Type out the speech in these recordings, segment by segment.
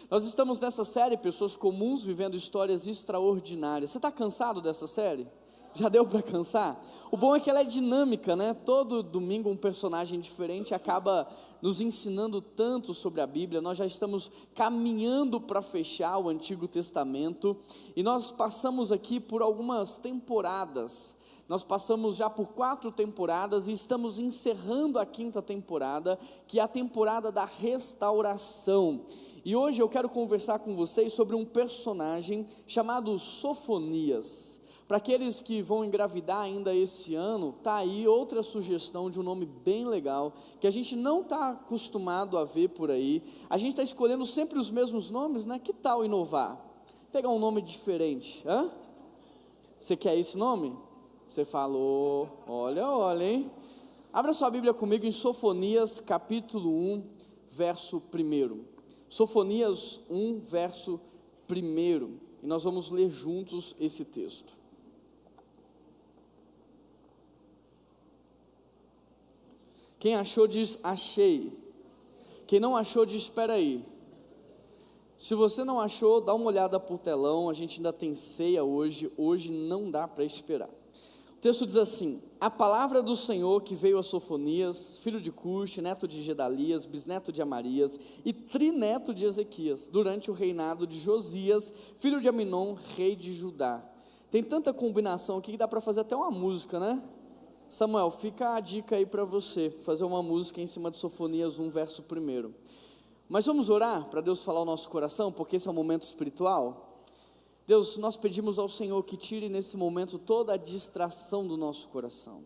Nós estamos nessa série, Pessoas Comuns Vivendo Histórias Extraordinárias. Você está cansado dessa série? Já deu para cansar? O bom é que ela é dinâmica, né? Todo domingo um personagem diferente acaba nos ensinando tanto sobre a Bíblia. Nós já estamos caminhando para fechar o Antigo Testamento e nós passamos aqui por algumas temporadas. Nós passamos já por 4 temporadas e estamos encerrando a 5ª temporada, que é a temporada da restauração. E hoje eu quero conversar com vocês sobre um personagem chamado Sofonias. Para aqueles que vão engravidar ainda esse ano, tá aí outra sugestão de um nome bem legal, que a gente não está acostumado a ver por aí. A gente está escolhendo sempre os mesmos nomes, né? Que tal inovar? Pegar um nome diferente, hã? Você quer esse nome? Você falou, olha, hein? Abra sua Bíblia comigo em Sofonias capítulo 1, verso 1. Sofonias 1, verso 1, e nós vamos ler juntos esse texto. Quem achou diz achei, quem não achou diz espera aí. Se você não achou, dá uma olhada para o telão, a gente ainda tem ceia hoje não dá para esperar. O texto diz assim: a palavra do Senhor que veio a Sofonias, filho de Cuxi, neto de Gedalias, bisneto de Amarias e trineto de Ezequias, durante o reinado de Josias, filho de Aminon, rei de Judá. Tem tanta combinação aqui que dá para fazer até uma música, né? Samuel, fica a dica aí para você, fazer uma música em cima de Sofonias 1, verso 1. Mas vamos orar para Deus falar o nosso coração, porque esse é um momento espiritual. Deus, nós pedimos ao Senhor que tire nesse momento toda a distração do nosso coração,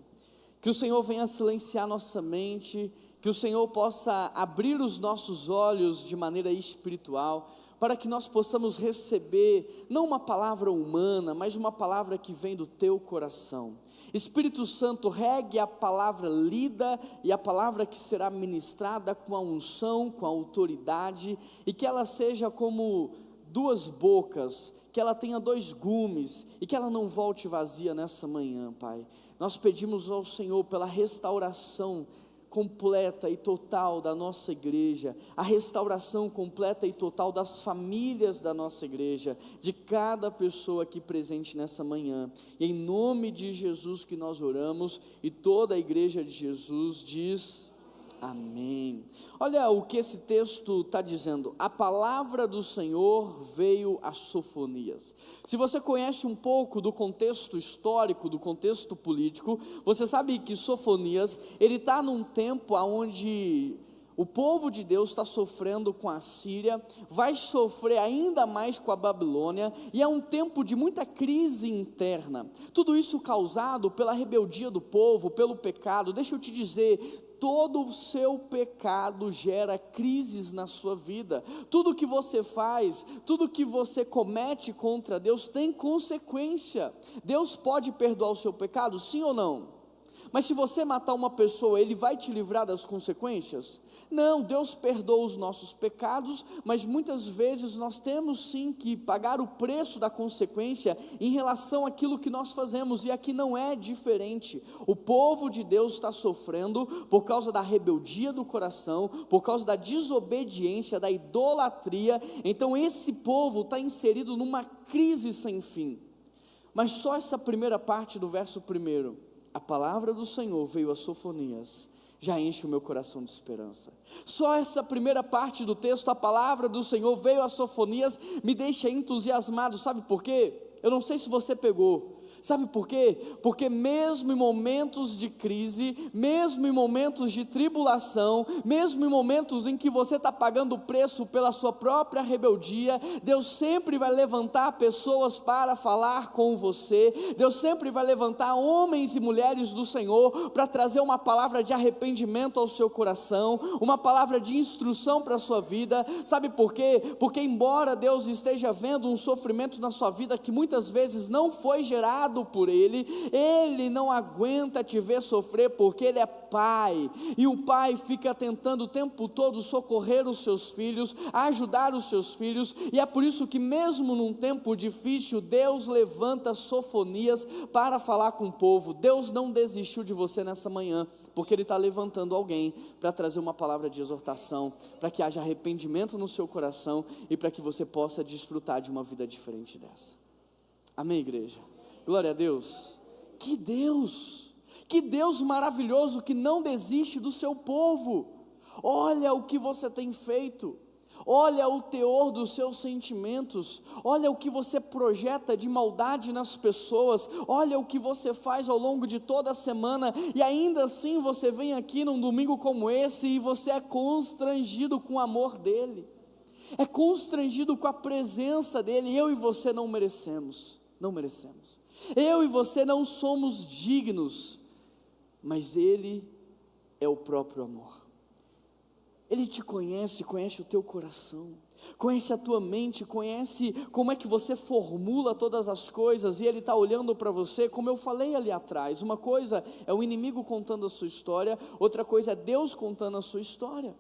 que o Senhor venha silenciar nossa mente, que o Senhor possa abrir os nossos olhos de maneira espiritual, para que nós possamos receber, não uma palavra humana, mas uma palavra que vem do teu coração. Espírito Santo, regue a palavra lida e a palavra que será ministrada com a unção, com a autoridade, e que ela seja como 2 bocas, que ela tenha 2 gumes, e que ela não volte vazia nessa manhã, Pai. Nós pedimos ao Senhor pela restauração completa e total da nossa igreja, a restauração completa e total das famílias da nossa igreja, de cada pessoa aqui presente nessa manhã, e em nome de Jesus que nós oramos, e toda a igreja de Jesus diz amém. Olha o que esse texto está dizendo: a palavra do Senhor veio a Sofonias. Se você conhece um pouco do contexto histórico, do contexto político, você sabe que Sofonias, ele está num tempo onde o povo de Deus está sofrendo com a Síria, vai sofrer ainda mais com a Babilônia, e é um tempo de muita crise interna, tudo isso causado pela rebeldia do povo, pelo pecado. Deixa eu te dizer, todo o seu pecado gera crises na sua vida. Tudo que você faz, tudo que você comete contra Deus tem consequência. Deus pode perdoar o seu pecado, sim ou não? Mas se você matar uma pessoa, Ele vai te livrar das consequências? Não, Deus perdoa os nossos pecados, mas muitas vezes nós temos sim que pagar o preço da consequência em relação àquilo que nós fazemos, e aqui não é diferente. O povo de Deus está sofrendo por causa da rebeldia do coração, por causa da desobediência, da idolatria. Então esse povo está inserido numa crise sem fim. Mas só essa primeira parte do verso 1, a palavra do Senhor veio a Sofonias, já enche o meu coração de esperança. Só essa primeira parte do texto, a palavra do Senhor veio a Sofonias, me deixa entusiasmado. Sabe por quê? Eu não sei se você pegou. Sabe por quê? Porque mesmo em momentos de crise, mesmo em momentos de tribulação, mesmo em momentos em que você está pagando o preço pela sua própria rebeldia, Deus sempre vai levantar pessoas para falar com você. Deus sempre vai levantar homens e mulheres do Senhor para trazer uma palavra de arrependimento ao seu coração, uma palavra de instrução para a sua vida. Sabe por quê? Porque embora Deus esteja vendo um sofrimento na sua vida que muitas vezes não foi gerado gerado por Ele, Ele não aguenta te ver sofrer, porque Ele é Pai, e o Pai fica tentando o tempo todo socorrer os seus filhos, ajudar os seus filhos, e é por isso que mesmo num tempo difícil, Deus levanta Sofonias para falar com o povo. Deus não desistiu de você nessa manhã, porque Ele está levantando alguém para trazer uma palavra de exortação, para que haja arrependimento no seu coração, e para que você possa desfrutar de uma vida diferente dessa. Amém, igreja? Glória a Deus. Que Deus maravilhoso, que não desiste do seu povo. Olha o que você tem feito, olha o teor dos seus sentimentos, olha o que você projeta de maldade nas pessoas, olha o que você faz ao longo de toda a semana, e ainda assim você vem aqui num domingo como esse, e você é constrangido com o amor dEle, é constrangido com a presença dEle. Eu e você não merecemos, eu e você não somos dignos, mas Ele é o próprio amor. Ele te conhece, conhece o teu coração, conhece a tua mente, conhece como é que você formula todas as coisas, e Ele está olhando para você, como eu falei ali atrás. Uma coisa é o inimigo contando a sua história, outra coisa é Deus contando a sua história.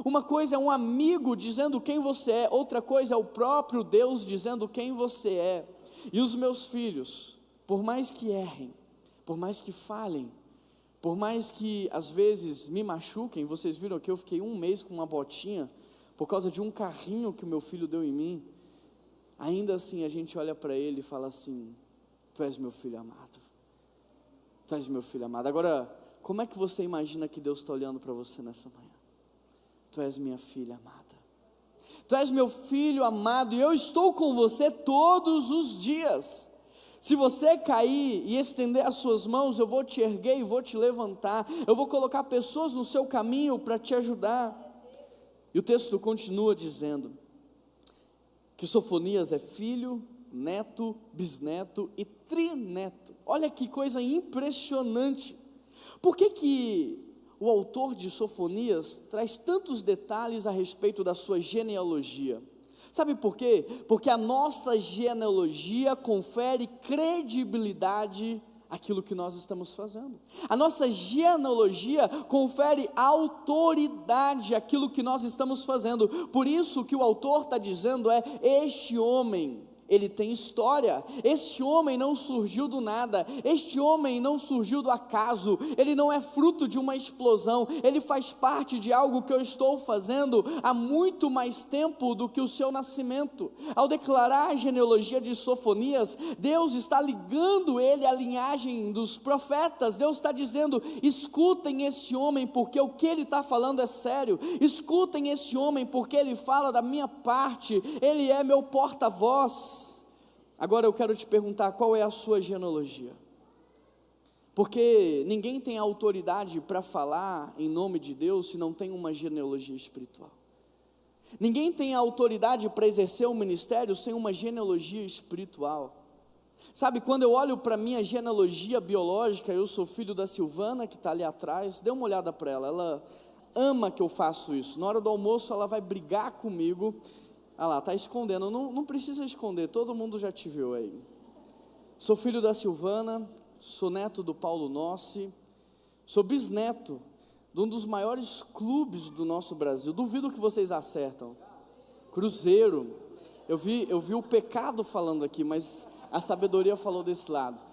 Uma coisa é um amigo dizendo quem você é, outra coisa é o próprio Deus dizendo quem você é. E os meus filhos, por mais que errem, por mais que falhem, por mais que às vezes me machuquem, vocês viram que eu fiquei 1 mês com uma botinha, por causa de um carrinho que o meu filho deu em mim, ainda assim a gente olha para ele e fala assim: tu és meu filho amado, tu és meu filho amado. Agora, como é que você imagina que Deus está olhando para você nessa manhã? Tu és minha filha amada, tu és meu filho amado, e eu estou com você todos os dias. Se você cair e estender as suas mãos, eu vou te erguer e vou te levantar, eu vou colocar pessoas no seu caminho para te ajudar. E o texto continua dizendo que Sofonias é filho, neto, bisneto e trineto. Olha que coisa impressionante. Por que o autor de Sofonias traz tantos detalhes a respeito da sua genealogia? Sabe por quê? Porque a nossa genealogia confere credibilidade àquilo que nós estamos fazendo. A nossa genealogia confere autoridade àquilo que nós estamos fazendo. Por isso o que o autor está dizendo é: este homem, ele tem história, este homem não surgiu do nada, este homem não surgiu do acaso, ele não é fruto de uma explosão, ele faz parte de algo que eu estou fazendo há muito mais tempo do que o seu nascimento. Ao declarar a genealogia de Sofonias, Deus está ligando ele à linhagem dos profetas. Deus está dizendo: escutem esse homem, porque o que ele está falando é sério, escutem esse homem, porque ele fala da minha parte, ele é meu porta-voz. Agora eu quero te perguntar, qual é a sua genealogia? Porque ninguém tem autoridade para falar em nome de Deus se não tem uma genealogia espiritual. Ninguém tem autoridade para exercer um ministério sem uma genealogia espiritual. Sabe, quando eu olho para a minha genealogia biológica, eu sou filho da Silvana, que está ali atrás. Dê uma olhada para ela ama que eu faço isso. Na hora do almoço ela vai brigar comigo. Ah lá, está escondendo. Não precisa esconder, todo mundo já te viu aí. Sou filho da Silvana, sou neto do Paulo Nossi, sou bisneto de um dos maiores clubes do nosso Brasil. Duvido que vocês acertam. Cruzeiro. Eu vi o pecado falando aqui, mas a sabedoria falou desse lado.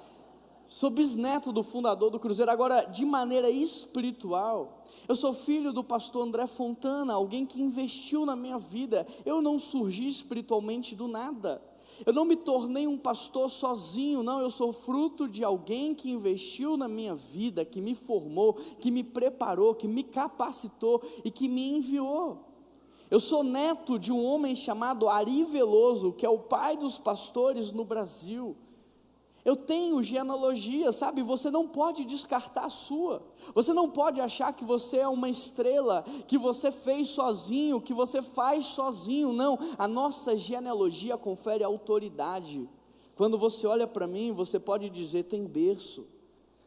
Sou bisneto do fundador do Cruzeiro. Agora, de maneira espiritual, eu sou filho do pastor André Fontana, alguém que investiu na minha vida. Eu não surgi espiritualmente do nada, eu não me tornei um pastor sozinho, não. Eu sou fruto de alguém que investiu na minha vida, que me formou, que me preparou, que me capacitou e que me enviou. Eu sou neto de um homem chamado Ari Veloso, que é o pai dos pastores no Brasil. Eu tenho genealogia, sabe? Você não pode descartar a sua. Você não pode achar que você é uma estrela, que você fez sozinho, que você faz sozinho. Não, a nossa genealogia confere autoridade. Quando você olha para mim, você pode dizer: tem berço.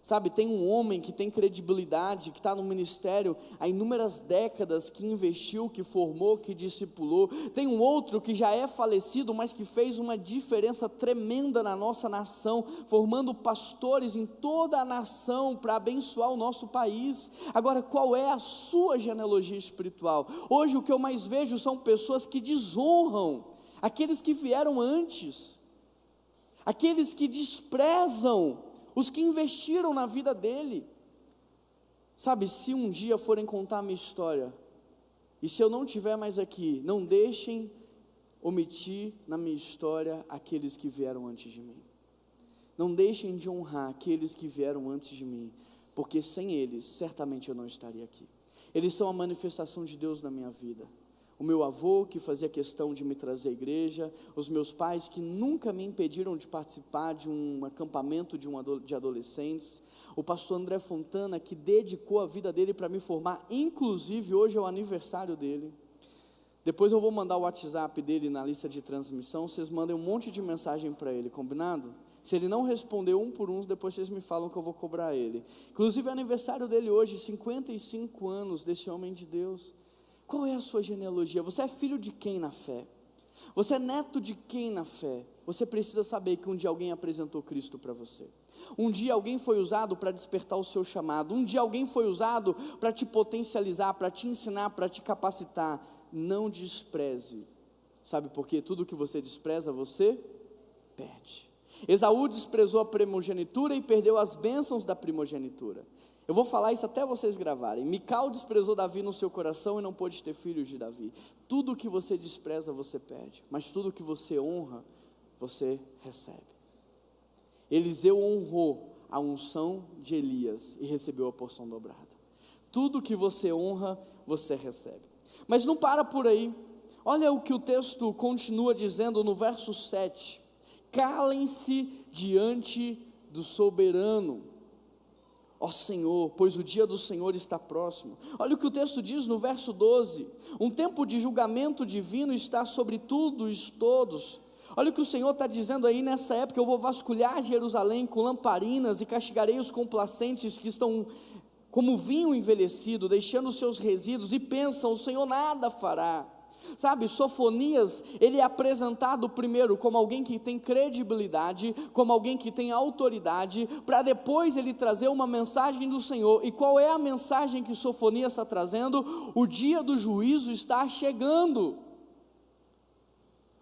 Sabe, tem um homem que tem credibilidade, que está no ministério há inúmeras décadas, que investiu, que formou, que discipulou. Tem um outro que já é falecido, mas que fez uma diferença tremenda na nossa nação, formando pastores em toda a nação para abençoar o nosso país. Agora, qual é a sua genealogia espiritual? Hoje o que eu mais vejo são pessoas que desonram aqueles que vieram antes, aqueles que desprezam os que investiram na vida dele. Sabe, se um dia forem contar a minha história, e se eu não estiver mais aqui, não deixem omitir na minha história aqueles que vieram antes de mim. Não deixem de honrar aqueles que vieram antes de mim, porque sem eles, certamente eu não estaria aqui. Eles são a manifestação de Deus na minha vida. O meu avô, que fazia questão de me trazer à igreja, os meus pais, que nunca me impediram de participar de um acampamento de adolescentes, o pastor André Fontana, que dedicou a vida dele para me formar, inclusive hoje é o aniversário dele. Depois eu vou mandar o WhatsApp dele na lista de transmissão, vocês mandem um monte de mensagem para ele, combinado? Se ele não responder um por um, depois vocês me falam que eu vou cobrar ele. Inclusive é aniversário dele hoje, 55 anos desse homem de Deus. Qual é a sua genealogia? Você é filho de quem na fé? Você é neto de quem na fé? Você precisa saber que um dia alguém apresentou Cristo para você. Um dia alguém foi usado para despertar o seu chamado. Um dia alguém foi usado para te potencializar, para te ensinar, para te capacitar. Não despreze. Sabe por quê? Tudo que você despreza, você perde. Esaú desprezou a primogenitura e perdeu as bênçãos da primogenitura. Eu vou falar isso até vocês gravarem. Mical desprezou Davi no seu coração e não pôde ter filhos de Davi. Tudo que você despreza, você perde. Mas tudo que você honra, você recebe. Eliseu honrou a unção de Elias e recebeu a porção dobrada. Tudo que você honra, você recebe. Mas não para por aí. Olha o que o texto continua dizendo no verso 7. Calem-se diante do soberano, ó Senhor, pois o dia do Senhor está próximo. Olha o que o texto diz no verso 12, um tempo de julgamento divino está sobre tudo e todos. Olha o que o Senhor está dizendo aí nessa época: eu vou vasculhar Jerusalém com lamparinas e castigarei os complacentes que estão como vinho envelhecido, deixando os seus resíduos, e pensam, o Senhor nada fará. Sabe, Sofonias, ele é apresentado primeiro como alguém que tem credibilidade, como alguém que tem autoridade, para depois ele trazer uma mensagem do Senhor. E qual é a mensagem que Sofonias está trazendo? O dia do juízo está chegando.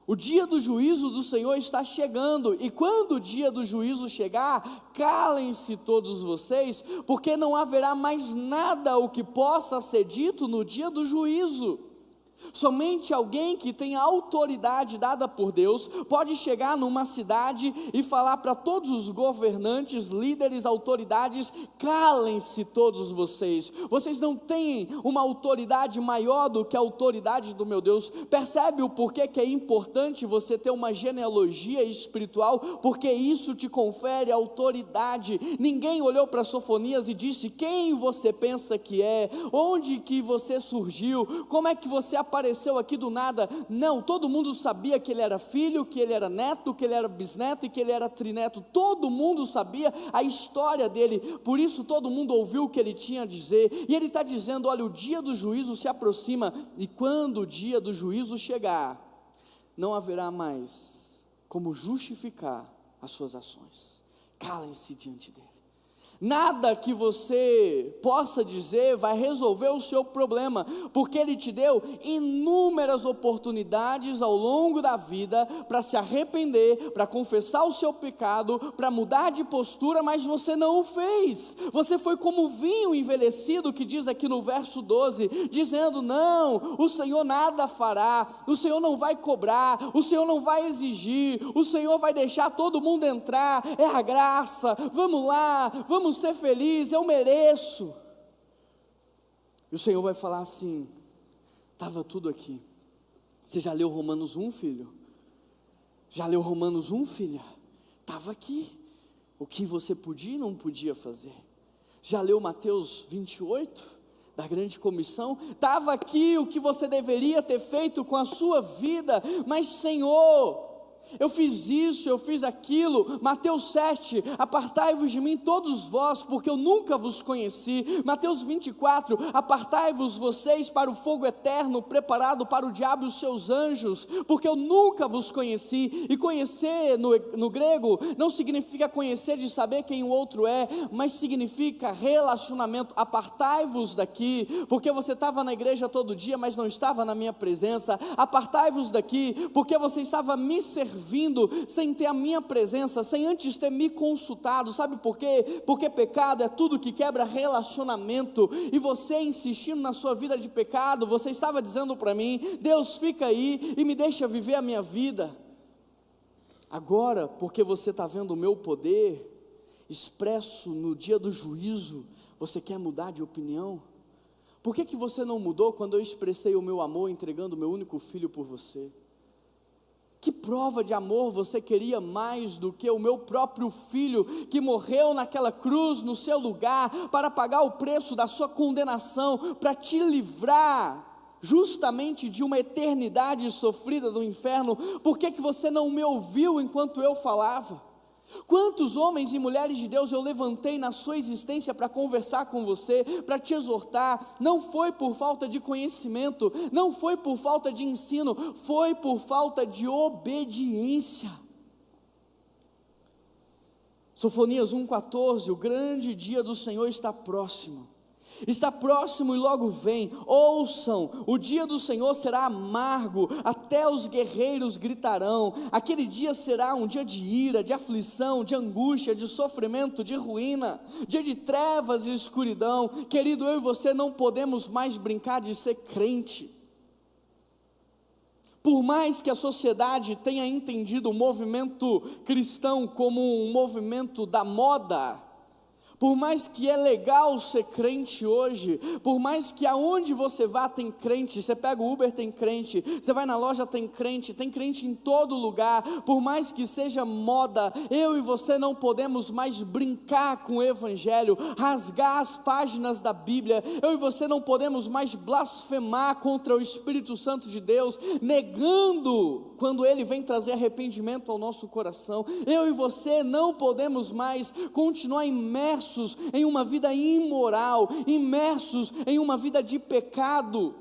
O dia do juízo do Senhor está chegando, e quando o dia do juízo chegar, calem-se todos vocês, porque não haverá mais nada o que possa ser dito no dia do juízo. Somente alguém que tem a autoridade dada por Deus pode chegar numa cidade e falar para todos os governantes, líderes, autoridades: calem-se todos vocês, vocês não têm uma autoridade maior do que a autoridade do meu Deus. Percebe o porquê que é importante você ter uma genealogia espiritual? Porque isso te confere autoridade. Ninguém olhou para Sofonias e disse: quem você pensa que é? Onde que você surgiu? Como é que você apareceu aqui do nada? Não, todo mundo sabia que ele era filho, que ele era neto, que ele era bisneto e que ele era trineto. Todo mundo sabia a história dele, por isso todo mundo ouviu o que ele tinha a dizer. E ele está dizendo: olha, o dia do juízo se aproxima, e quando o dia do juízo chegar, não haverá mais como justificar as suas ações. Calem-se diante dele. Nada que você possa dizer vai resolver o seu problema, porque Ele te deu inúmeras oportunidades ao longo da vida para se arrepender, para confessar o seu pecado, para mudar de postura, mas você não o fez. Você foi como vinho envelhecido, que diz aqui no verso 12, dizendo: não, o Senhor nada fará, o Senhor não vai cobrar, o Senhor não vai exigir, o Senhor vai deixar todo mundo entrar, é a graça, vamos lá, vamos ser feliz, eu mereço. E o Senhor vai falar assim: estava tudo aqui. Você já leu Romanos 1, filho? Já leu Romanos 1, filha? Estava aqui, o que você podia e não podia fazer. Já leu Mateus 28, da grande comissão? Estava aqui o que você deveria ter feito com a sua vida. Mas Senhor, eu fiz isso, eu fiz aquilo. Mateus 7, apartai-vos de mim todos vós, porque eu nunca vos conheci. Mateus 24, apartai-vos vocês para o fogo eterno, preparado para o diabo e os seus anjos, porque eu nunca vos conheci. E conhecer no grego não significa conhecer de saber quem o outro é, mas significa relacionamento. Apartai-vos daqui, porque você estava na igreja todo dia, mas não estava na minha presença. Apartai-vos daqui, porque você estava me servindo sem ter a minha presença, sem antes ter me consultado. Sabe por quê? Porque pecado é tudo que quebra relacionamento, e você insistindo na sua vida de pecado, você estava dizendo para mim: Deus, fica aí e me deixa viver a minha vida. Agora, porque você está vendo o meu poder expresso no dia do juízo, você quer mudar de opinião? Por que você não mudou quando eu expressei o meu amor entregando o meu único filho por você? Que prova de amor você queria mais do que o meu próprio filho, que morreu naquela cruz no seu lugar, para pagar o preço da sua condenação, para te livrar justamente de uma eternidade sofrida do inferno? Por que você não me ouviu enquanto eu falava? Quantos homens e mulheres de Deus eu levantei na sua existência para conversar com você, para te exortar? Não foi por falta de conhecimento, não foi por falta de ensino, foi por falta de obediência. Sofonias 1,14, o grande dia do Senhor está próximo e logo vem. Ouçam, o dia do Senhor será amargo, até os guerreiros gritarão. Aquele dia será um dia de ira, de aflição, de angústia, de sofrimento, de ruína, dia de trevas e escuridão. Querido, eu e você não podemos mais brincar de ser crente. Por mais que a sociedade tenha entendido o movimento cristão como um movimento da moda, por mais que é legal ser crente hoje, por mais que aonde você vá tem crente, você pega o Uber tem crente, você vai na loja tem crente em todo lugar, por mais que seja moda, eu e você não podemos mais brincar com o evangelho, rasgar as páginas da Bíblia. Eu e você não podemos mais blasfemar contra o Espírito Santo de Deus, negando quando Ele vem trazer arrependimento ao nosso coração. Eu e você não podemos mais continuar imersos em uma vida imoral, imersos em uma vida de pecado,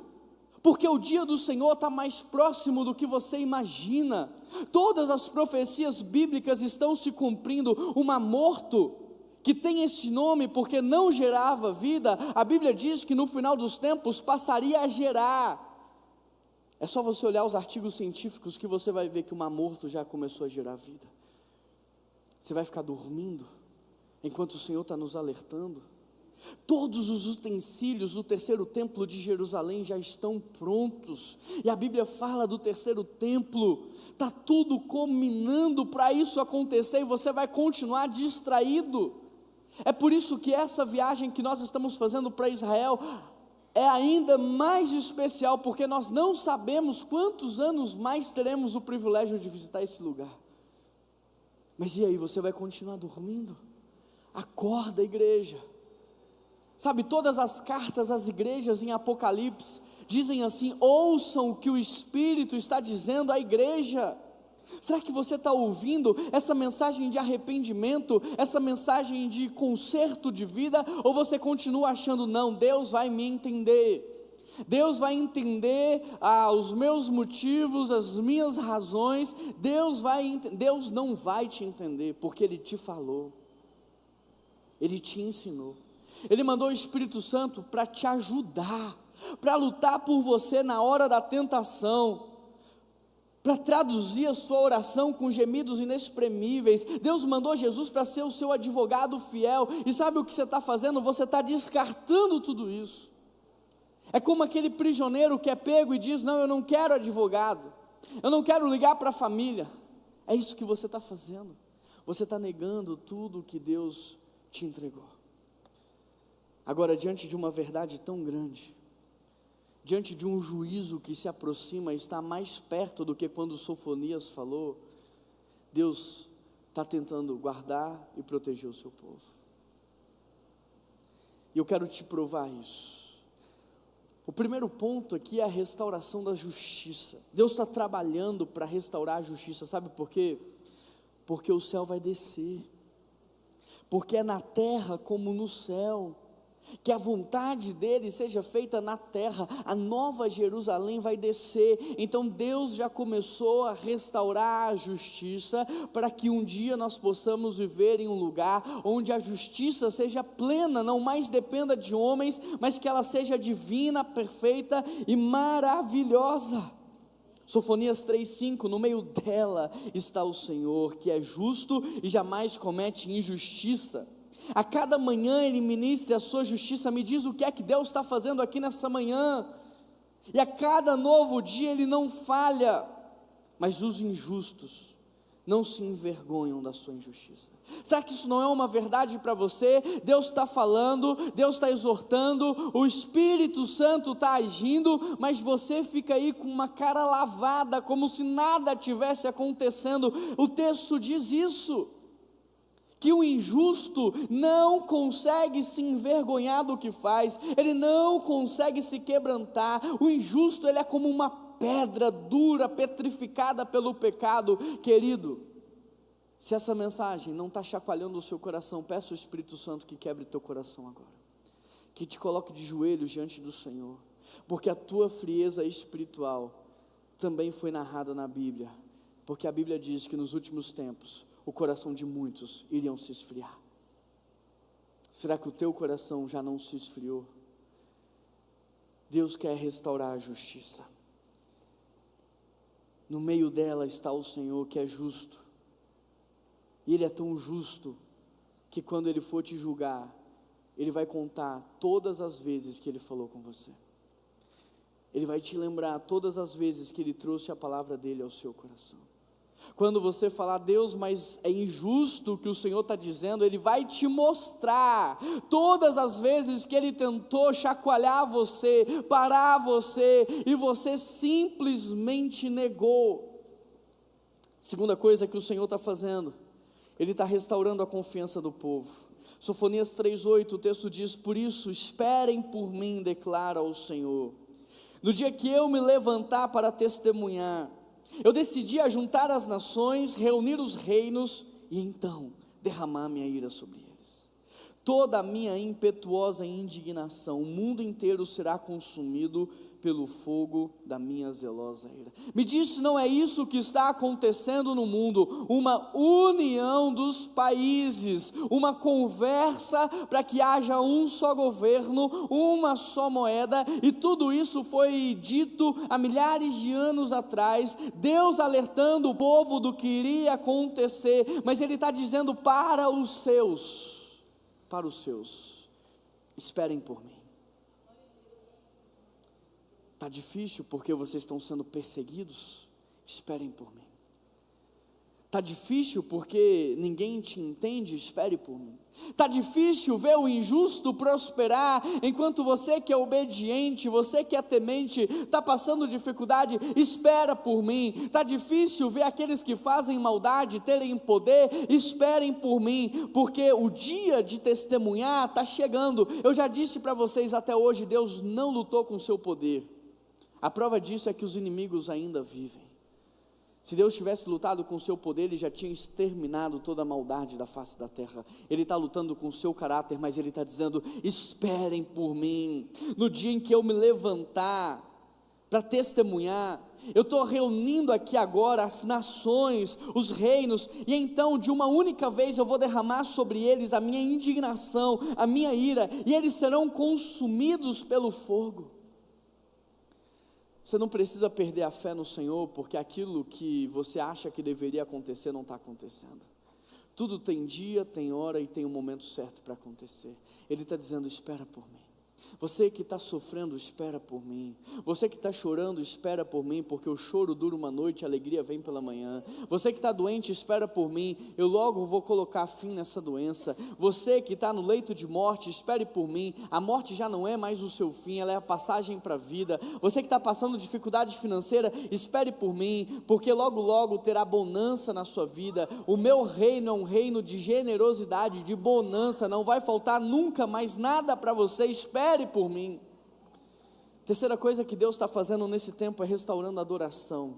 porque o dia do Senhor está mais próximo do que você imagina. Todas as profecias bíblicas estão se cumprindo. O mar morto, que tem esse nome porque não gerava vida, a Bíblia diz que no final dos tempos passaria a gerar. É só você olhar os artigos científicos que você vai ver que o mar morto já começou a gerar vida. Você vai ficar dormindo enquanto o Senhor está nos alertando? Todos os utensílios do terceiro templo de Jerusalém já estão prontos, e a Bíblia fala do terceiro templo. Está tudo combinando para isso acontecer, e você vai continuar distraído. É por isso que essa viagem que nós estamos fazendo para Israel é ainda mais especial, porque nós não sabemos quantos anos mais teremos o privilégio de visitar esse lugar. Mas e aí, você vai continuar dormindo? Acorda, igreja. Sabe, todas as cartas às igrejas em Apocalipse dizem assim: ouçam o que o Espírito está dizendo à igreja. Será que você está ouvindo essa mensagem de arrependimento, essa mensagem de conserto de vida, ou você continua achando: não, Deus vai me entender, Deus vai entender os meus motivos, as minhas razões? Deus não vai te entender, porque Ele te falou, Ele te ensinou, Ele mandou o Espírito Santo para te ajudar, para lutar por você na hora da tentação, para traduzir a sua oração com gemidos inexprimíveis. Deus mandou Jesus para ser o seu advogado fiel, e sabe o que você está fazendo? Você está descartando tudo isso. É como aquele prisioneiro que é pego e diz: não, eu não quero advogado, eu não quero ligar para a família. É isso que você está fazendo, você está negando tudo que Deus te entregou. Agora, diante de uma verdade tão grande, diante de um juízo que se aproxima, está mais perto do que quando Sofonias falou, Deus está tentando guardar e proteger o seu povo. E eu quero te provar isso. O primeiro ponto aqui é a restauração da justiça. Deus está trabalhando para restaurar a justiça, sabe por quê? Porque o céu vai descer, porque é na terra como no céu, que a vontade dele seja feita na terra. A nova Jerusalém vai descer. Então Deus já começou a restaurar a justiça, para que um dia nós possamos viver em um lugar onde a justiça seja plena, não mais dependa de homens, mas que ela seja divina, perfeita e maravilhosa. Sofonias 3:5, no meio dela está o Senhor, que é justo e jamais comete injustiça. A cada manhã Ele ministra a sua justiça. Me diz o que é que Deus está fazendo aqui nessa manhã, e a cada novo dia Ele não falha, mas os injustos não se envergonham da sua injustiça. Será que isso não é uma verdade para você? Deus está falando, Deus está exortando, o Espírito Santo está agindo, mas você fica aí com uma cara lavada, como se nada tivesse acontecendo. O texto diz isso, que o injusto não consegue se envergonhar do que faz, ele não consegue se quebrantar. O injusto, ele é como uma pedra dura, petrificada pelo pecado. Querido, se essa mensagem não está chacoalhando o seu coração, peça ao Espírito Santo que quebre teu coração agora, que te coloque de joelhos diante do Senhor, porque a tua frieza espiritual também foi narrada na Bíblia, porque a Bíblia diz que nos últimos tempos o coração de muitos iriam se esfriar. Será que o teu coração já não se esfriou? Deus quer restaurar a justiça. No meio dela está o Senhor, que é justo, e Ele é tão justo, que quando Ele for te julgar, Ele vai contar todas as vezes que Ele falou com você, Ele vai te lembrar todas as vezes que Ele trouxe a palavra dEle ao seu coração. Quando você falar, Deus, mas é injusto o que o Senhor está dizendo, Ele vai te mostrar todas as vezes que Ele tentou chacoalhar você, parar você, e você simplesmente negou. Segunda coisa que o Senhor está fazendo, Ele está restaurando a confiança do povo. Sofonias 3:8, o texto diz: por isso esperem por mim, declara o Senhor, no dia que eu me levantar para testemunhar, eu decidi ajuntar as nações, reunir os reinos, e então derramar minha ira sobre eles. Toda a minha impetuosa indignação, o mundo inteiro será consumido pelo fogo da minha zelosa ira. Me diz se não é isso que está acontecendo no mundo, uma união dos países, uma conversa para que haja um só governo, uma só moeda, e tudo isso foi dito há milhares de anos atrás, Deus alertando o povo do que iria acontecer, mas Ele está dizendo para os seus, esperem por mim. Está difícil porque vocês estão sendo perseguidos? Esperem por mim. Está difícil porque ninguém te entende? Espere por mim. Está difícil ver o injusto prosperar, enquanto você que é obediente, você que é temente, está passando dificuldade? Espera por mim. Está difícil ver aqueles que fazem maldade terem poder? Esperem por mim, porque o dia de testemunhar está chegando. Eu já disse para vocês, até hoje Deus não lutou com o seu poder. A prova disso é que os inimigos ainda vivem. Se Deus tivesse lutado com o seu poder, Ele já tinha exterminado toda a maldade da face da terra. Ele está lutando com o seu caráter, mas Ele está dizendo: esperem por mim, no dia em que eu me levantar para testemunhar, eu estou reunindo aqui agora as nações, os reinos, e então de uma única vez eu vou derramar sobre eles a minha indignação, a minha ira, e eles serão consumidos pelo fogo. Você não precisa perder a fé no Senhor, porque aquilo que você acha que deveria acontecer não está acontecendo. Tudo tem dia, tem hora e tem um momento certo para acontecer. Ele está dizendo: espera por mim. Você que está sofrendo, espera por mim. Você que está chorando, espera por mim, porque o choro dura uma noite, a alegria vem pela manhã. Você que está doente, espera por mim, eu logo vou colocar fim nessa doença. Você que está no leito de morte, espere por mim, a morte já não é mais o seu fim, ela é a passagem para a vida. Você que está passando dificuldade financeira, espere por mim, porque logo logo terá bonança na sua vida. O meu reino é um reino de generosidade, de bonança, não vai faltar nunca mais nada para você. Espere por mim. Terceira coisa que Deus está fazendo nesse tempo é restaurando a adoração.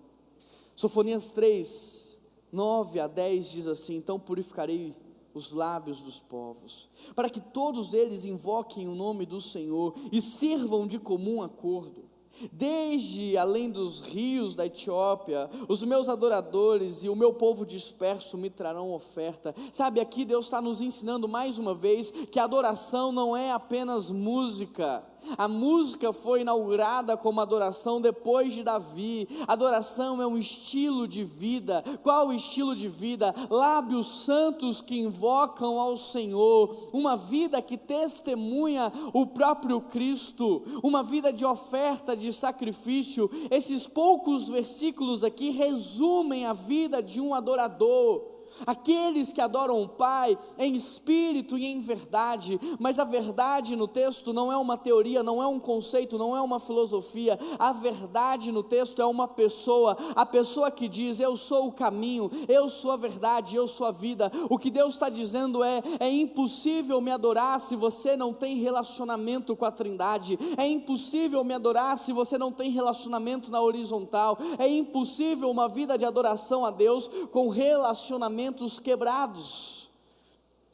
Sofonias 3, 9 a 10 diz assim: então purificarei os lábios dos povos, para que todos eles invoquem o nome do Senhor e sirvam de comum acordo. Desde além dos rios da Etiópia, os meus adoradores e o meu povo disperso me trarão oferta. Sabe, aqui Deus está nos ensinando mais uma vez que a adoração não é apenas música. A música foi inaugurada como adoração depois de Davi. Adoração é um estilo de vida. Qual o estilo de vida? Lábios santos que invocam ao Senhor, uma vida que testemunha o próprio Cristo, uma vida de oferta, de sacrifício. Esses poucos versículos aqui resumem a vida de um adorador. Aqueles que adoram o Pai em espírito e em verdade. Mas a verdade no texto não é uma teoria, não é um conceito, não é uma filosofia. A verdade no texto é uma pessoa, a pessoa que diz: eu sou o caminho, eu sou a verdade, eu sou a vida. O que Deus está dizendo é impossível me adorar se você não tem relacionamento com a Trindade. É impossível me adorar se você não tem relacionamento na horizontal. É impossível uma vida de adoração a Deus com relacionamento quebrados.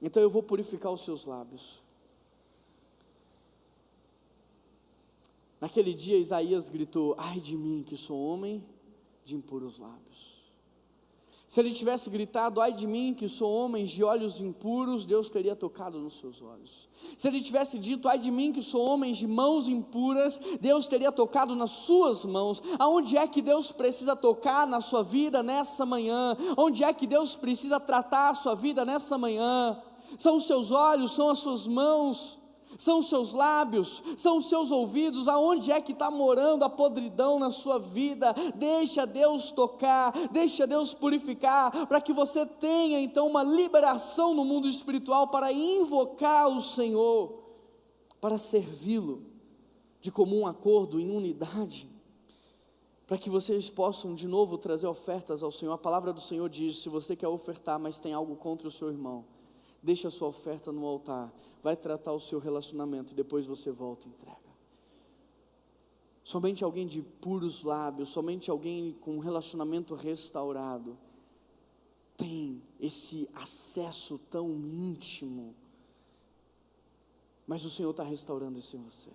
Então eu vou purificar os seus lábios. Naquele dia Isaías gritou: ai de mim que sou homem de impuros lábios. Se ele tivesse gritado: ai de mim que sou homem de olhos impuros, Deus teria tocado nos seus olhos. Se ele tivesse dito: ai de mim que sou homem de mãos impuras, Deus teria tocado nas suas mãos. Aonde é que Deus precisa tocar na sua vida nessa manhã? Onde é que Deus precisa tratar a sua vida nessa manhã? São os seus olhos, são as suas mãos, são os seus lábios, são os seus ouvidos. Aonde é que está morando a podridão na sua vida? Deixa Deus tocar, deixa Deus purificar, para que você tenha então uma liberação no mundo espiritual para invocar o Senhor, para servi-lo de comum acordo, em unidade, para que vocês possam de novo trazer ofertas ao Senhor. A palavra do Senhor diz: se você quer ofertar, mas tem algo contra o seu irmão, deixa a sua oferta no altar, vai tratar o seu relacionamento, depois você volta e entrega. Somente alguém de puros lábios, somente alguém com um relacionamento restaurado, tem esse acesso tão íntimo. Mas o Senhor está restaurando isso em você.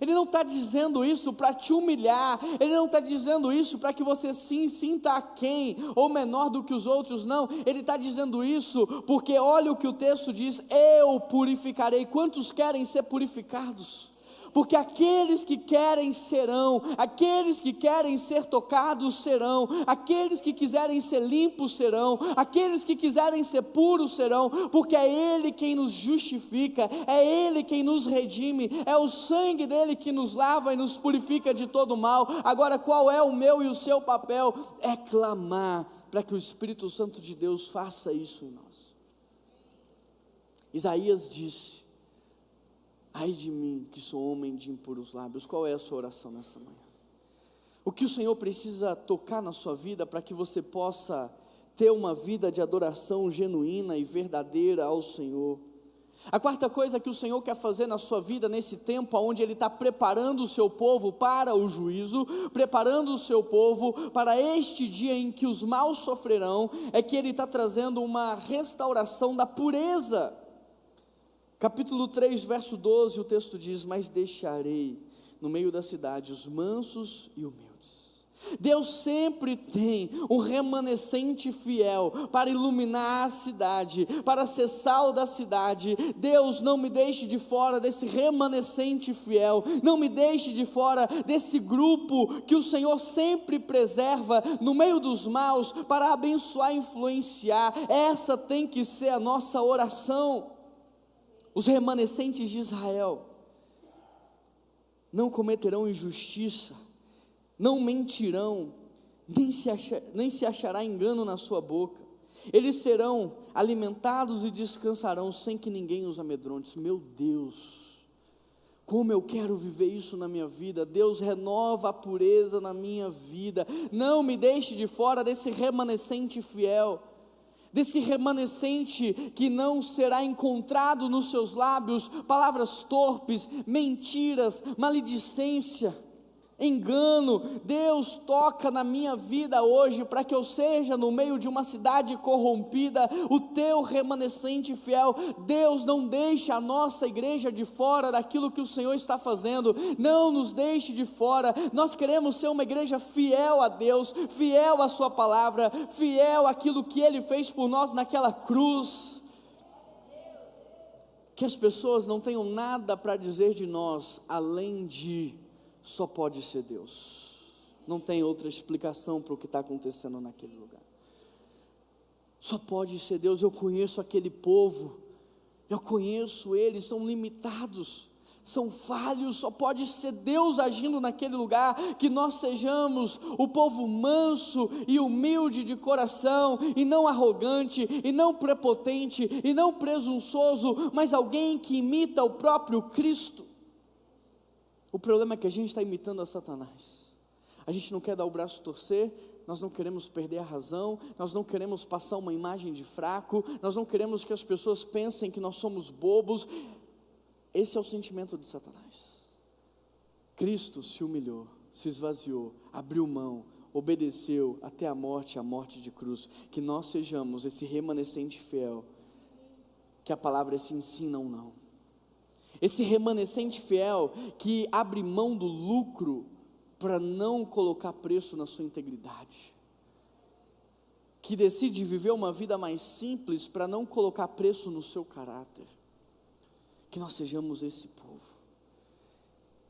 Ele não está dizendo isso para te humilhar, Ele não está dizendo isso para que você se sinta aquém ou menor do que os outros, não. Ele está dizendo isso porque olha o que o texto diz: eu purificarei. Quantos querem ser purificados? Porque aqueles que querem serão, aqueles que querem ser tocados serão, aqueles que quiserem ser limpos serão, aqueles que quiserem ser puros serão, porque é Ele quem nos justifica, é Ele quem nos redime, é o sangue dEle que nos lava e nos purifica de todo mal. Agora, qual é o meu e o seu papel? É clamar para que o Espírito Santo de Deus faça isso em nós. Isaías disse: ai de mim que sou homem de impuros lábios. Qual é a sua oração nessa manhã? O que o Senhor precisa tocar na sua vida para que você possa ter uma vida de adoração genuína e verdadeira ao Senhor? A quarta coisa que o Senhor quer fazer na sua vida nesse tempo onde Ele está preparando o seu povo para o juízo, preparando o seu povo para este dia em que os maus sofrerão, é que Ele está trazendo uma restauração da pureza. Capítulo 3, verso 12, o texto diz: mas deixarei no meio da cidade os mansos e humildes. Deus sempre tem um remanescente fiel para iluminar a cidade, para ser sal da cidade. Deus, não me deixe de fora desse remanescente fiel, não me deixe de fora desse grupo que o Senhor sempre preserva no meio dos maus para abençoar e influenciar. Essa tem que ser a nossa oração. Os remanescentes de Israel não cometerão injustiça, não mentirão, nem se achará engano na sua boca. Eles serão alimentados e descansarão sem que ninguém os amedronte. Meu Deus, como eu quero viver isso na minha vida. Deus, renova a pureza na minha vida, não me deixe de fora desse remanescente fiel. desse remanescente que não será encontrado nos seus lábios palavras torpes, mentiras, maledicência, engano. Deus toca na minha vida hoje, para que eu seja, no meio de uma cidade corrompida, o teu remanescente fiel. Deus, não deixe a nossa igreja de fora daquilo que o Senhor está fazendo, não nos deixe de fora. Nós queremos ser uma igreja fiel a Deus, fiel à sua palavra, fiel àquilo que Ele fez por nós naquela cruz. Que as pessoas não tenham nada para dizer de nós, além de: só pode ser Deus. Não tem outra explicação para o que está acontecendo naquele lugar. Só pode ser Deus. Eu conheço aquele povo, eu conheço eles, são limitados, são falhos. Só pode ser Deus agindo naquele lugar. Que nós sejamos o povo manso e humilde de coração, e não arrogante, e não prepotente, e não presunçoso, mas alguém que imita o próprio Cristo. O problema é que a gente está imitando a Satanás. A gente não quer dar o braço a torcer, nós não queremos perder a razão, nós não queremos passar uma imagem de fraco, nós não queremos que as pessoas pensem que nós somos bobos. Esse é o sentimento de Satanás. Cristo se humilhou, se esvaziou, abriu mão, obedeceu até a morte de cruz. Que nós sejamos esse remanescente fiel, que a palavra se ensina ou não. Esse remanescente fiel que abre mão do lucro para não colocar preço na sua integridade, que decide viver uma vida mais simples para não colocar preço no seu caráter. Que nós sejamos esse povo,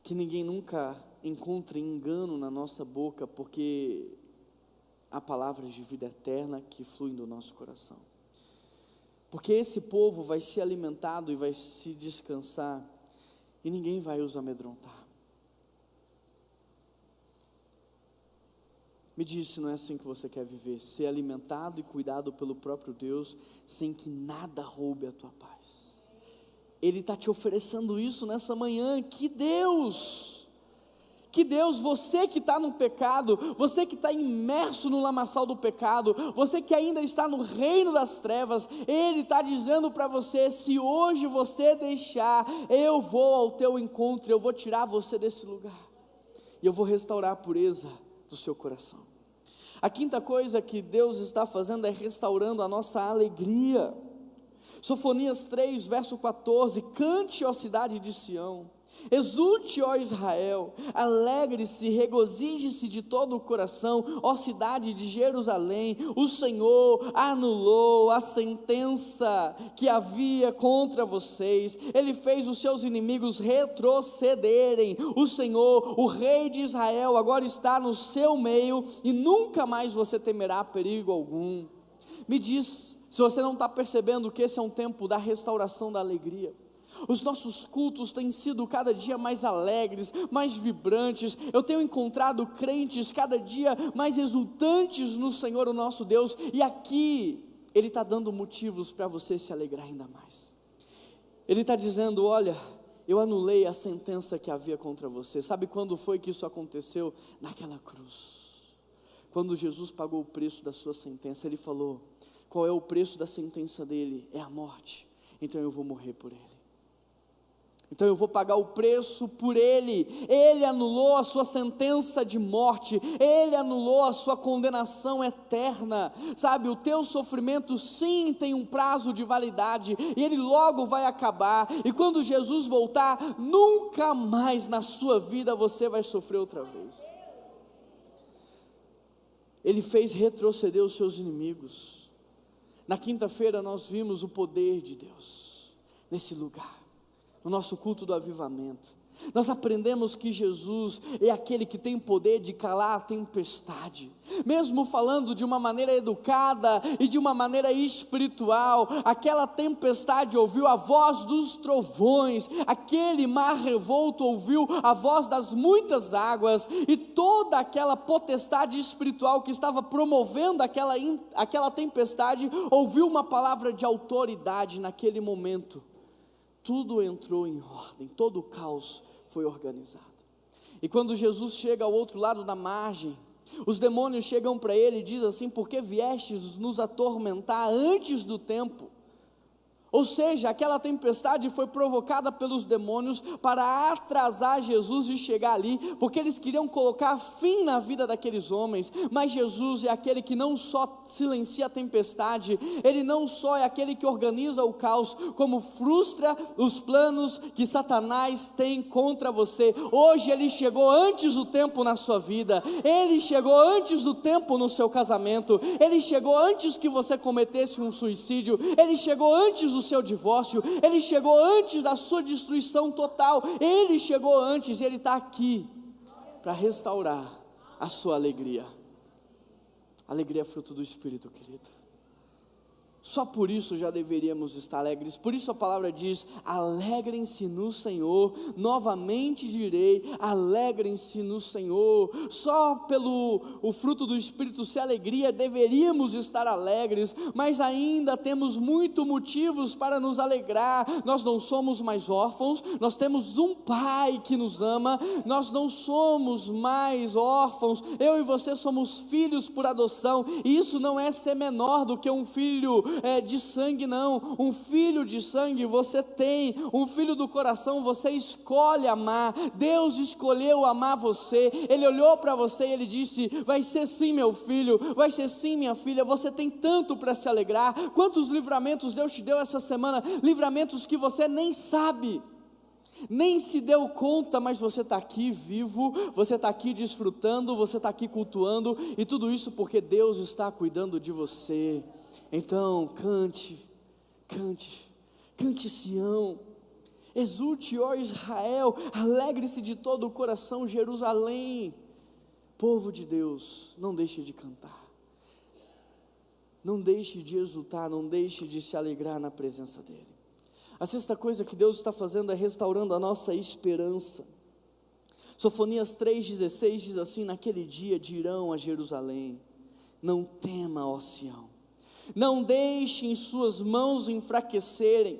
que ninguém nunca encontre engano na nossa boca, porque há palavras de vida eterna que fluem do nosso coração. Porque esse povo vai ser alimentado e vai se descansar, e ninguém vai os amedrontar. Me diz se não é assim que você quer viver: ser alimentado e cuidado pelo próprio Deus, sem que nada roube a tua paz. Ele está te oferecendo isso nessa manhã. Que Deus, você que está no pecado, você que está imerso no lamaçal do pecado, você que ainda está no reino das trevas, Ele está dizendo para você: se hoje você deixar, eu vou ao teu encontro, eu vou tirar você desse lugar, e eu vou restaurar a pureza do seu coração. A quinta coisa que Deus está fazendo é restaurando a nossa alegria. Sofonias 3, verso 14: cante, ó cidade de Sião, exulte, ó Israel, alegre-se, regozije-se de todo o coração, ó cidade de Jerusalém. O Senhor anulou a sentença que havia contra vocês, Ele fez os seus inimigos retrocederem. O Senhor, o Rei de Israel, agora está no seu meio, e nunca mais você temerá perigo algum. Me diz se você não está percebendo que esse é um tempo da restauração da alegria. Os nossos cultos têm sido cada dia mais alegres, mais vibrantes. Eu tenho encontrado crentes cada dia mais exultantes no Senhor, o nosso Deus. E aqui Ele está dando motivos para você se alegrar ainda mais. Ele está dizendo: olha, eu anulei a sentença que havia contra você. Sabe quando foi que isso aconteceu? Naquela cruz. Quando Jesus pagou o preço da sua sentença, Ele falou: qual é o preço da sentença dele? É a morte. Então eu vou morrer por ele. Então eu vou pagar o preço por ele. Ele anulou a sua sentença de morte, Ele anulou a sua condenação eterna. Sabe, o teu sofrimento sim tem um prazo de validade, e ele logo vai acabar, e quando Jesus voltar, nunca mais na sua vida você vai sofrer outra vez. Ele fez retroceder os seus inimigos. Na quinta-feira nós vimos o poder de Deus nesse lugar, no nosso culto do avivamento. Nós aprendemos que Jesus é aquele que tem poder de calar a tempestade. Mesmo falando de uma maneira educada e de uma maneira espiritual, aquela tempestade ouviu a voz dos trovões, aquele mar revolto ouviu a voz das muitas águas, e toda aquela potestade espiritual que estava promovendo aquela tempestade ouviu uma palavra de autoridade naquele momento. Tudo entrou em ordem, todo o caos foi organizado. E quando Jesus chega ao outro lado da margem, Os demônios chegam para ele e dizem assim: por que viestes nos atormentar antes do tempo? Ou seja, aquela tempestade foi provocada pelos demônios para atrasar Jesus de chegar ali, porque eles queriam colocar fim na vida daqueles homens. Mas Jesus é aquele que não só silencia a tempestade, Ele não só é aquele que organiza o caos, como frustra os planos que Satanás tem contra você. Hoje Ele chegou antes do tempo na sua vida, Ele chegou antes do tempo no seu casamento, Ele chegou antes que você cometesse um suicídio, Ele chegou antes do seu divórcio, Ele chegou antes da sua destruição total, Ele chegou antes, e Ele está aqui para restaurar a sua alegria. Alegria é fruto do Espírito, querido. Só por isso já deveríamos estar alegres. Por isso a palavra diz: alegrem-se no Senhor. Novamente direi: alegrem-se no Senhor. Só pelo o fruto do Espírito ser alegria deveríamos estar alegres, mas ainda temos muitos motivos para nos alegrar. Nós não somos mais órfãos, nós temos um Pai que nos ama, nós não somos mais órfãos, eu e você somos filhos por adoção, e isso não é ser menor do que um filho de sangue, não. Um filho de sangue você tem, um filho do coração você escolhe amar. Deus escolheu amar você, Ele olhou para você e Ele disse: vai ser sim meu filho, vai ser sim minha filha. Você tem tanto para se alegrar. Quantos livramentos Deus te deu essa semana, livramentos que você nem sabe, nem se deu conta, mas você está aqui vivo, você está aqui desfrutando, você está aqui cultuando, e tudo isso porque Deus está cuidando de você. Então cante, cante, cante Sião, exulte, ó Israel, alegre-se de todo o coração, Jerusalém. Povo de Deus, não deixe de cantar, não deixe de exultar, não deixe de se alegrar na presença dEle. A sexta coisa que Deus está fazendo é restaurando a nossa esperança. Sofonias 3,16 diz assim: naquele dia dirão a Jerusalém: não tema, ó Sião, não deixem suas mãos enfraquecerem,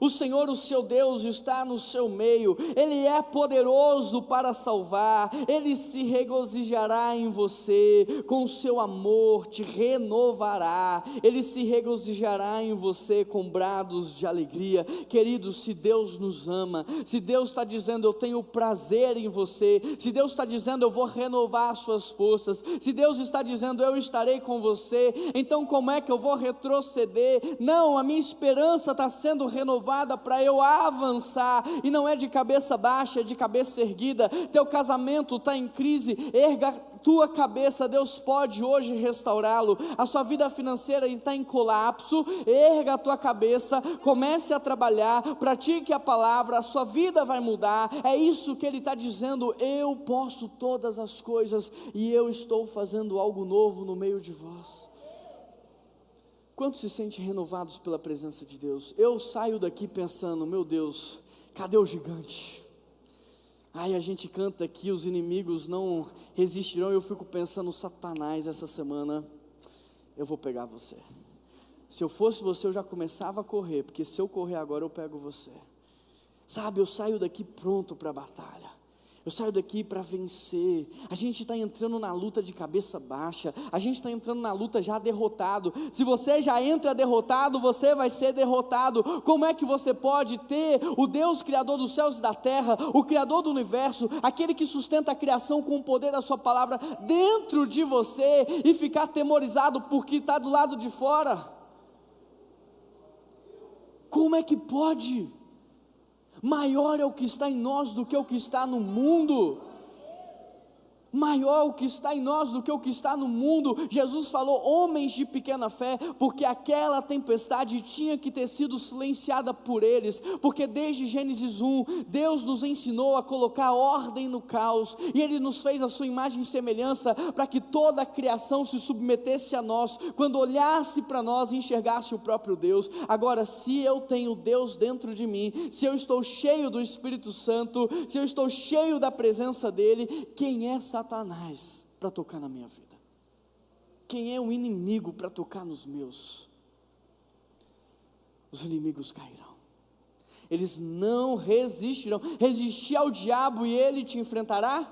o Senhor, o seu Deus, está no seu meio, Ele é poderoso para salvar, Ele se regozijará em você, com o seu amor te renovará, Ele se regozijará em você com brados de alegria. Queridos, se Deus nos ama, se Deus está dizendo: eu tenho prazer em você, se Deus está dizendo: eu vou renovar as suas forças, se Deus está dizendo: eu estarei com você, então como é que eu vou retroceder? Não, a minha esperança está sendo renovada para eu avançar, e não é de cabeça baixa, é de cabeça erguida. Teu casamento está em crise, erga tua cabeça, Deus pode hoje restaurá-lo. A sua vida financeira está em colapso, erga a tua cabeça, comece a trabalhar, pratique a palavra, a sua vida vai mudar. É isso que Ele está dizendo: eu posso todas as coisas, e eu estou fazendo algo novo no meio de vós. Quantos se sentem renovados pela presença de Deus? Eu saio daqui pensando: meu Deus, cadê o gigante? Ai, a gente canta aqui: os inimigos não resistirão. Eu fico pensando: Satanás, essa semana eu vou pegar você. Se eu fosse você, eu já começava a correr, porque se eu correr agora, eu pego você. Sabe, eu saio daqui pronto para a batalha. Eu saio daqui para vencer. A gente está entrando na luta de cabeça baixa, a gente está entrando na luta já derrotado. Se você já entra derrotado, você vai ser derrotado. Como é que você pode ter o Deus criador dos céus e da terra, o criador do universo, aquele que sustenta a criação com o poder da sua palavra dentro de você, e ficar atemorizado porque está do lado de fora? Como é que pode? Maior é o que está em nós do que o que está no mundo. Maior o que está em nós do que o que está no mundo. Jesus falou: homens de pequena fé, porque aquela tempestade tinha que ter sido silenciada por eles, porque desde Gênesis 1, Deus nos ensinou a colocar ordem no caos, e Ele nos fez a sua imagem e semelhança, para que toda a criação se submetesse a nós, quando olhasse para nós e enxergasse o próprio Deus. Agora, se eu tenho Deus dentro de mim, se eu estou cheio do Espírito Santo, se eu estou cheio da presença dEle, quem é Satanás para tocar na minha vida? Quem é o inimigo para tocar nos meus? Os inimigos cairão, eles não resistirão. Resistir ao diabo e ele te enfrentará?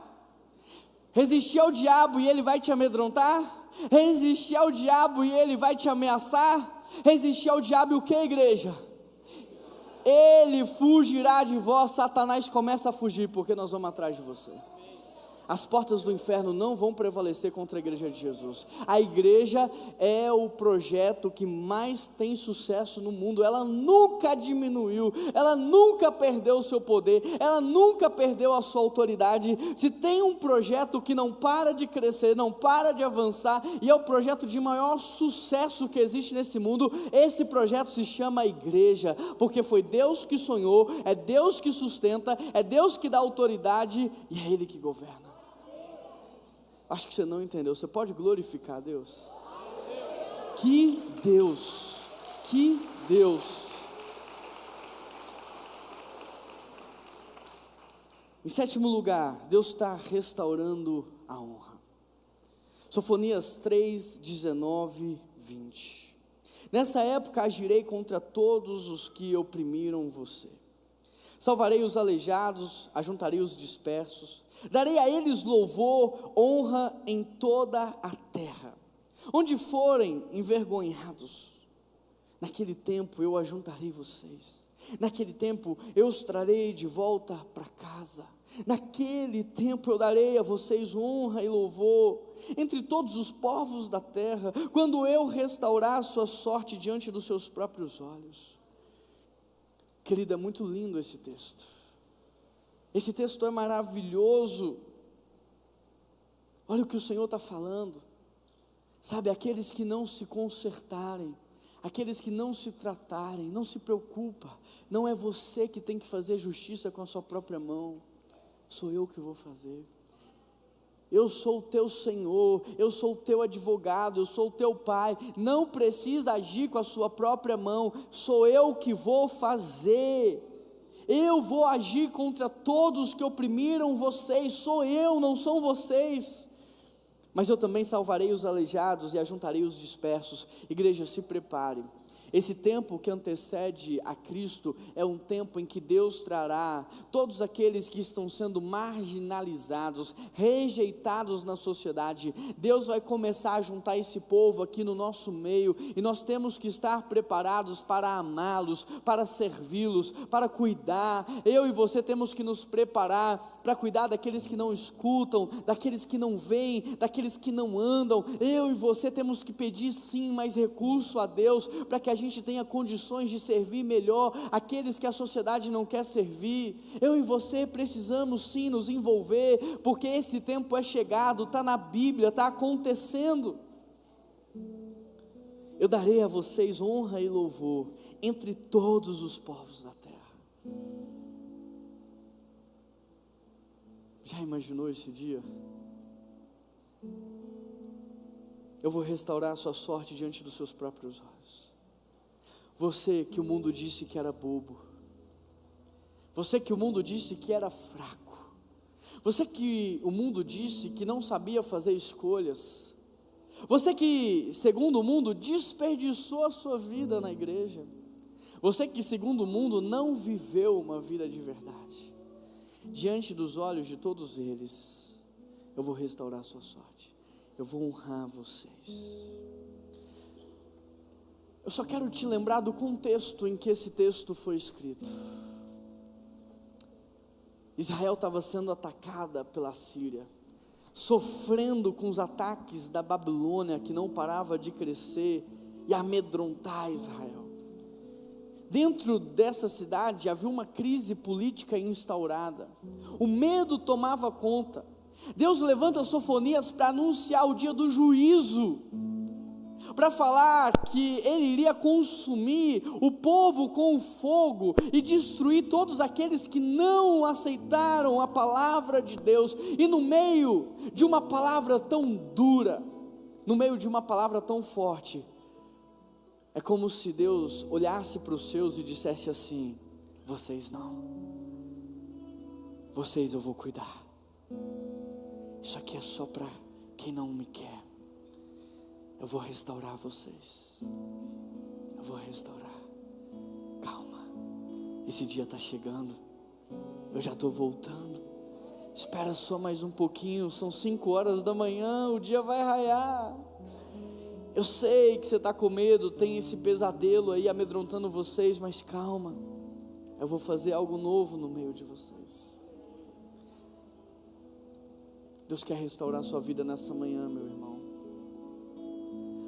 Resistir ao diabo e ele vai te amedrontar? Resistir ao diabo e ele vai te ameaçar? Resistir ao diabo e o que, igreja? Ele fugirá de vós. Satanás começa a fugir, porque nós vamos atrás de você. As portas do inferno não vão prevalecer contra a igreja de Jesus. A igreja é o projeto que mais tem sucesso no mundo. Ela nunca diminuiu, ela nunca perdeu o seu poder, ela nunca perdeu a sua autoridade. Se tem um projeto que não para de crescer, não para de avançar, e é o projeto de maior sucesso que existe nesse mundo, esse projeto se chama igreja, porque foi Deus que sonhou, é Deus que sustenta, é Deus que dá autoridade, e é Ele que governa. Acho que você não entendeu. Você pode glorificar a Deus? Que Deus, que Deus. Em sétimo lugar, Deus está restaurando a honra. Sofonias 3, 19, 20. Nessa época agirei contra todos os que oprimiram você. Salvarei os aleijados, ajuntarei os dispersos. Darei a eles louvor, honra em toda a terra. Onde forem envergonhados, naquele tempo eu ajuntarei vocês. Naquele tempo eu os trarei de volta para casa. Naquele tempo eu darei a vocês honra e louvor entre todos os povos da terra, quando eu restaurar a sua sorte diante dos seus próprios olhos. Querido, é muito lindo esse texto. Esse texto é maravilhoso. Olha o que o Senhor está falando. Sabe, aqueles que não se consertarem, aqueles que não se tratarem, não se preocupa. Não é você que tem que fazer justiça com a sua própria mão. Sou eu que vou fazer. Eu sou o teu Senhor, eu sou o teu advogado, eu sou o teu pai. Não precisa agir com a sua própria mão. Sou eu que vou fazer. Eu vou agir contra todos que oprimiram vocês. Sou eu, não são vocês. Mas eu também salvarei os aleijados e ajuntarei os dispersos. Igreja, se prepare. Esse tempo que antecede a Cristo é um tempo em que Deus trará todos aqueles que estão sendo marginalizados, rejeitados na sociedade. Deus vai começar a juntar esse povo aqui no nosso meio, e nós temos que estar preparados para amá-los, para servi-los, para cuidar. Eu e você temos que nos preparar para cuidar daqueles que não escutam, daqueles que não veem, daqueles que não andam. Eu e você temos que pedir sim mais recurso a Deus, para que a gente tenha condições de servir melhor aqueles que a sociedade não quer servir. Eu e você precisamos sim nos envolver, porque esse tempo é chegado, está na Bíblia, está acontecendo. Eu darei a vocês honra e louvor entre todos os povos da terra. Já imaginou esse dia? Eu vou restaurar a sua sorte diante dos seus próprios olhos. Você que o mundo disse que era bobo, você que o mundo disse que era fraco, você que o mundo disse que não sabia fazer escolhas, você que, segundo o mundo, desperdiçou a sua vida na igreja, você que, segundo o mundo, não viveu uma vida de verdade, diante dos olhos de todos eles, eu vou restaurar a sua sorte, eu vou honrar vocês. Eu só quero te lembrar do contexto em que esse texto foi escrito. Israel estava sendo atacada pela Síria, sofrendo com os ataques da Babilônia, que não parava de crescer e amedrontar Israel. Dentro dessa cidade havia uma crise política instaurada, o medo tomava conta. Deus levanta Sofonias para anunciar o dia do juízo, para falar que ele iria consumir o povo com o fogo e destruir todos aqueles que não aceitaram a palavra de Deus. E no meio de uma palavra tão dura, no meio de uma palavra tão forte, é como se Deus olhasse para os seus e dissesse assim: vocês não, vocês eu vou cuidar, isso aqui é só para quem não me quer. Eu vou restaurar vocês. Eu vou restaurar. Calma. Esse dia está chegando. Eu já estou voltando. Espera só mais um pouquinho, são 5 horas da manhã, o dia vai raiar. Eu sei que você está com medo, tem esse pesadelo aí amedrontando vocês, mas calma, eu vou fazer algo novo no meio de vocês. Deus quer restaurar a sua vida nessa manhã, meu irmão.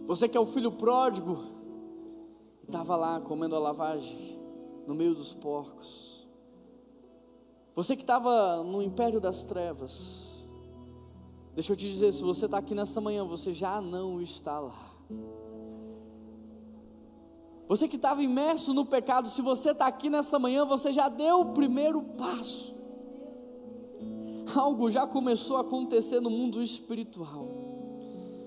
Você que é o filho pródigo, estava lá comendo a lavagem, no meio dos porcos. Você que estava no império das trevas, deixa eu te dizer, se você está aqui nessa manhã, você já não está lá. Você que estava imerso no pecado, se você está aqui nessa manhã, você já deu o primeiro passo. Algo já começou a acontecer no mundo espiritual.